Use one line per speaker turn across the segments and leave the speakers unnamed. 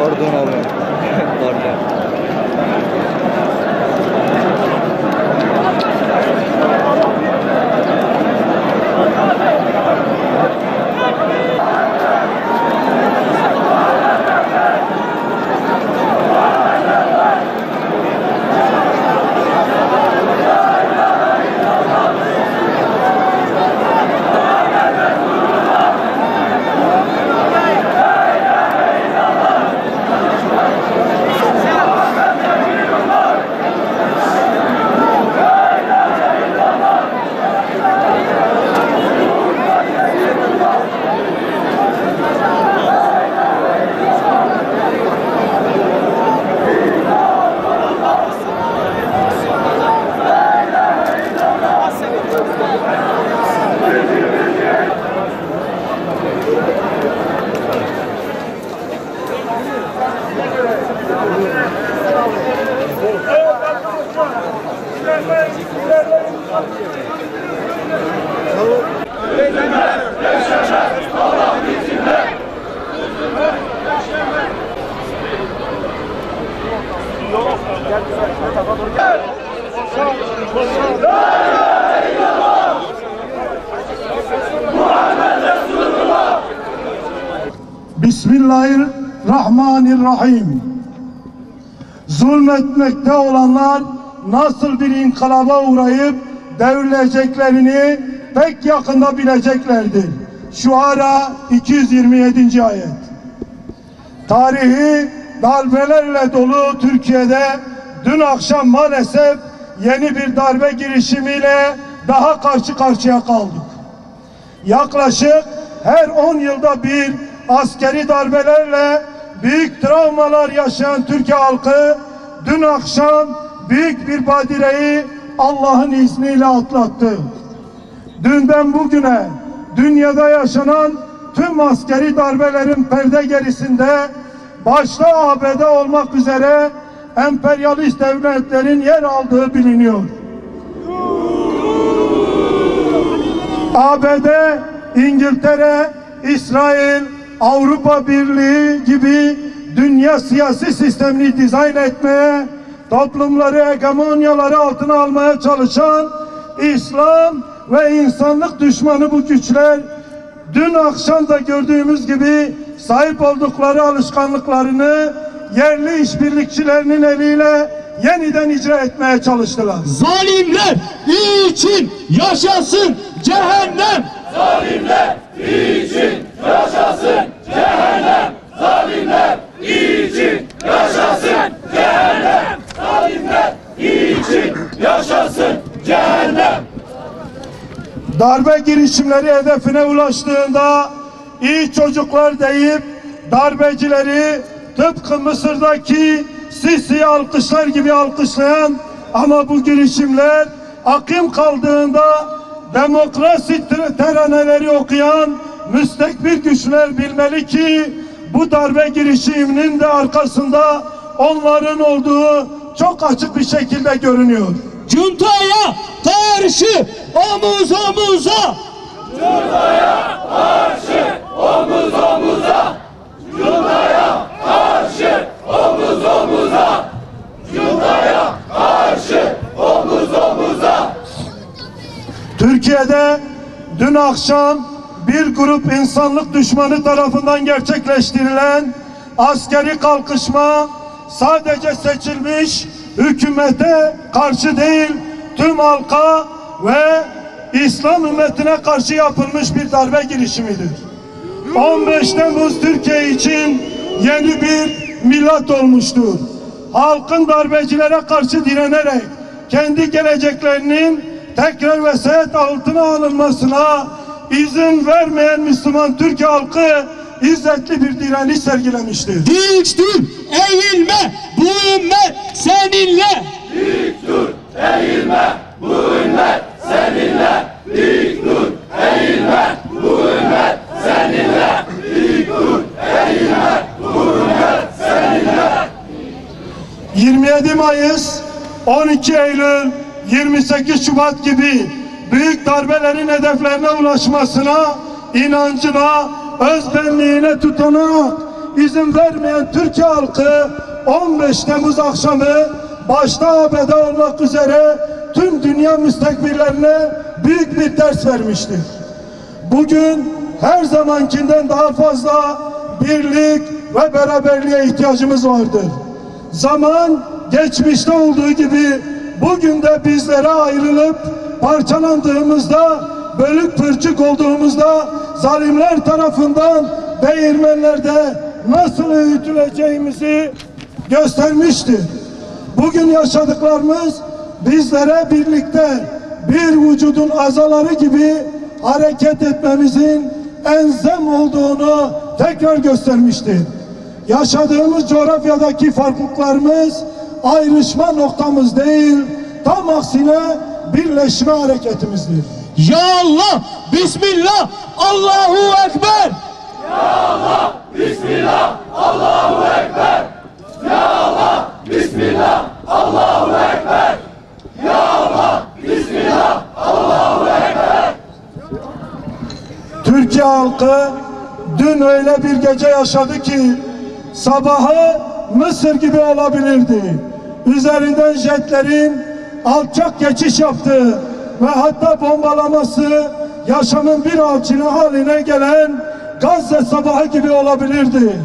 Pardon abi. Pardon.
Bismillahirrahmanirrahim. Zulmetmekte olanlar nasıl bir inkılaba uğrayıp devrileceklerini pek yakında bileceklerdir. Şuara 227. ayet. Tarihi darbelerle dolu Türkiye'de dün akşam maalesef yeni bir darbe girişimiyle daha karşı karşıya kaldık. Yaklaşık her 10 yılda bir askeri darbelerle büyük travmalar yaşayan Türkiye halkı dün akşam büyük bir badireyi Allah'ın izniyle atlattı. Dünden bugüne dünyada yaşanan tüm askeri darbelerin perde gerisinde başta ABD olmak üzere emperyalist devletlerin yer aldığı biliniyor. ABD, İngiltere, İsrail, Avrupa Birliği gibi dünya siyasi sistemini dizayn etmeye, toplumları hegemonyaları altına almaya çalışan İslam ve insanlık düşmanı bu güçler dün akşam da gördüğümüz gibi sahip oldukları alışkanlıklarını yerli işbirlikçilerinin eliyle yeniden icra etmeye çalıştılar.
Zalimler için yaşasın cehennem!
Zalimler için yaşasın cehennem! Zalimler için yaşasın cehennem! Zalimler için yaşasın cehennem!
Darbe girişimleri hedefine ulaştığında iyi çocuklar deyip darbecileri tıpkı Mısır'daki Sisi'yi alkışlar gibi alkışlayan ama bu girişimler akım kaldığında demokrasi teraneleri okuyan müstekbir güçler bilmeli ki bu darbe girişiminin de arkasında onların olduğu çok açık bir şekilde görünüyor.
Cuntaya karşı omuz omuza!
Cuntaya karşı omuz omuza! Cuntaya karşı omuz omuza! Cuntaya karşı omuz omuza!
Türkiye'de dün akşam bir grup insanlık düşmanı tarafından gerçekleştirilen askeri kalkışma sadece seçilmiş hükümete karşı değil, tüm halka ve İslam ümmetine karşı yapılmış bir darbe girişimidir. 15 Temmuz Türkiye için yeni bir milat olmuştur. Halkın darbecilere karşı direnerek kendi geleceklerinin tekrar vesayet altına alınmasına izin vermeyen Müslüman Türkiye halkı izzetli bir direniş sergilemiştir.
Dik dur, eğilme, bu ümmet seninle.
Dik dur, eğilme, bu ümmet seninle. Dik dur, eğilme, bu ümmet seninle. Dik dur, eğilme, bu ümmet seninle.
27 Mayıs, 12 Eylül, 28 Şubat gibi büyük darbelerin hedeflerine ulaşmasına, inancına, özbenliğine tutanak izin vermeyen Türkiye halkı 15 Temmuz akşamı başta ABD olmak üzere tüm dünya müstekbirlerine büyük bir ders vermiştir. Bugün her zamankinden daha fazla birlik ve beraberliğe ihtiyacımız vardır. Zaman geçmişte olduğu gibi bugün de bizlere ayrılıp parçalandığımızda, bölük pırçık olduğumuzda zalimler tarafından değirmenlerde nasıl öğütüleceğimizi göstermiştir. Bugün yaşadıklarımız bizlere birlikte bir vücudun azaları gibi hareket etmemizin elzem olduğunu tekrar göstermiştir. Yaşadığımız coğrafyadaki farklılıklarımız ayrışma noktamız değil, tam aksine birleşme hareketimizdir.
Ya Allah, Bismillah, Allahu Ekber.
Ya Allah, Bismillah, Allahu Ekber. Ya Allah, Bismillah, Allahu Ekber. Ya Allah, Bismillah, Allahu Ekber.
Türkiye halkı dün öyle bir gece yaşadı ki sabahı Mısır gibi olabilirdi. Üzerinden jetlerin alçak geçiş yaptığı ve hatta bombalaması yaşamın bir alçını haline gelen Gazze sabahı gibi olabilirdi.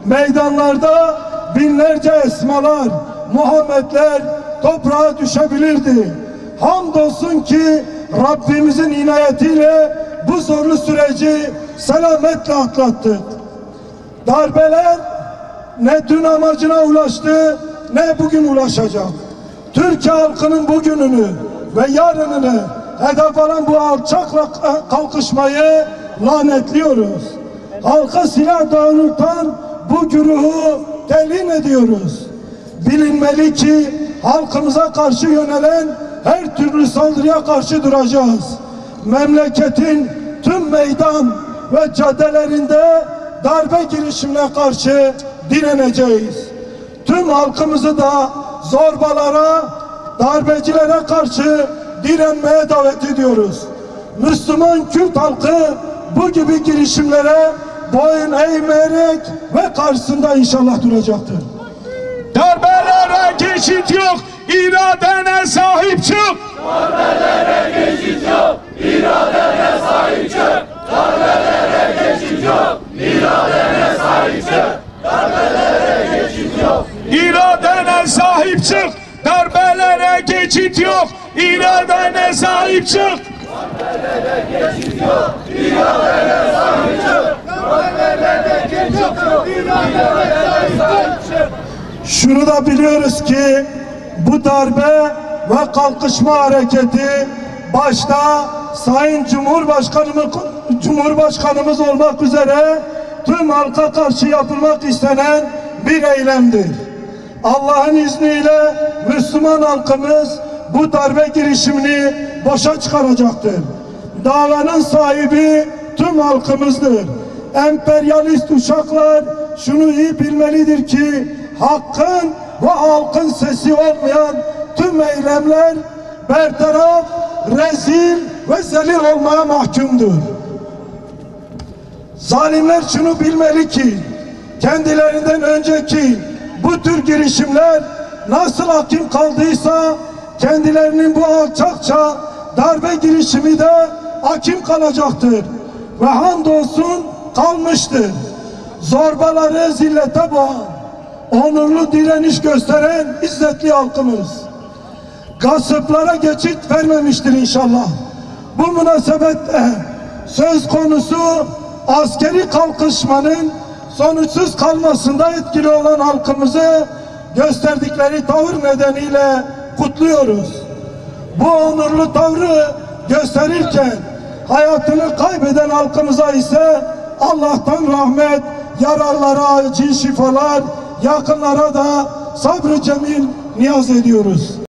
Meydanlarda binlerce esmalar, Muhammedler toprağa düşebilirdi. Hamdolsun ki Rabbimizin inayetiyle bu zorlu süreci selametle atlattık. Darbeler ne dün amacına ulaştı ne bugün ulaşacak. Türkiye halkının bugününü ve yarınını hedef alan bu alçak kalkışmayı lanetliyoruz. Halka silah doğrultan bu güruhu telin ediyoruz. Bilinmeli ki halkımıza karşı yönelen her türlü saldırıya karşı duracağız. Memleketin tüm meydan ve caddelerinde darbe girişimine karşı direneceğiz. Tüm halkımızı da zorbalara, darbecilere karşı direnmeye davet ediyoruz. Müslüman Kürt halkı bu gibi girişimlere boyun eğmeyerek ve karşısında inşallah duracaktır.
Darbelere geçit yok, iradene sahip çık.
Darbelere geçit yok, iradene sahip çık. Darbelere geçit yok, iradene sahip çık. Darbelere geçit yok.
İradene sahip çık. Darbelere geçit yok, iradene sahip çık.
Darbelere geçit yok, iradene sahip çık. Darbelere geçit yok, iradene sahip çık.
Şunu da biliyoruz ki bu darbe ve kalkışma hareketi başta Sayın Cumhurbaşkanımız olmak üzere tüm halka karşı yapılmak istenen bir eylemdir. Allah'ın izniyle Müslüman halkımız bu darbe girişimini boşa çıkaracaktır. Davanın sahibi tüm halkımızdır. Emperyalist uşaklar şunu iyi bilmelidir ki hakkın ve halkın sesi olmayan tüm eylemler bertaraf, rezil ve zelil olmaya mahkumdur. Zalimler şunu bilmeli ki kendilerinden önceki bu tür girişimler nasıl hakim kaldıysa kendilerinin bu alçakça darbe girişimi de hakim kalacaktır. Ve hamdolsun kalmıştır. Zorbaları zillete boğan, onurlu direniş gösteren izzetli halkımız gasıplara geçit vermemiştir inşallah. Bu münasebetle söz konusu askeri kalkışmanın sonuçsuz kalmasında etkili olan halkımızı gösterdikleri tavır nedeniyle kutluyoruz. Bu onurlu tavrı gösterirken hayatını kaybeden halkımıza ise Allah'tan rahmet, yaralılara acil şifalar, yakınlara da sabrı cemil niyaz ediyoruz.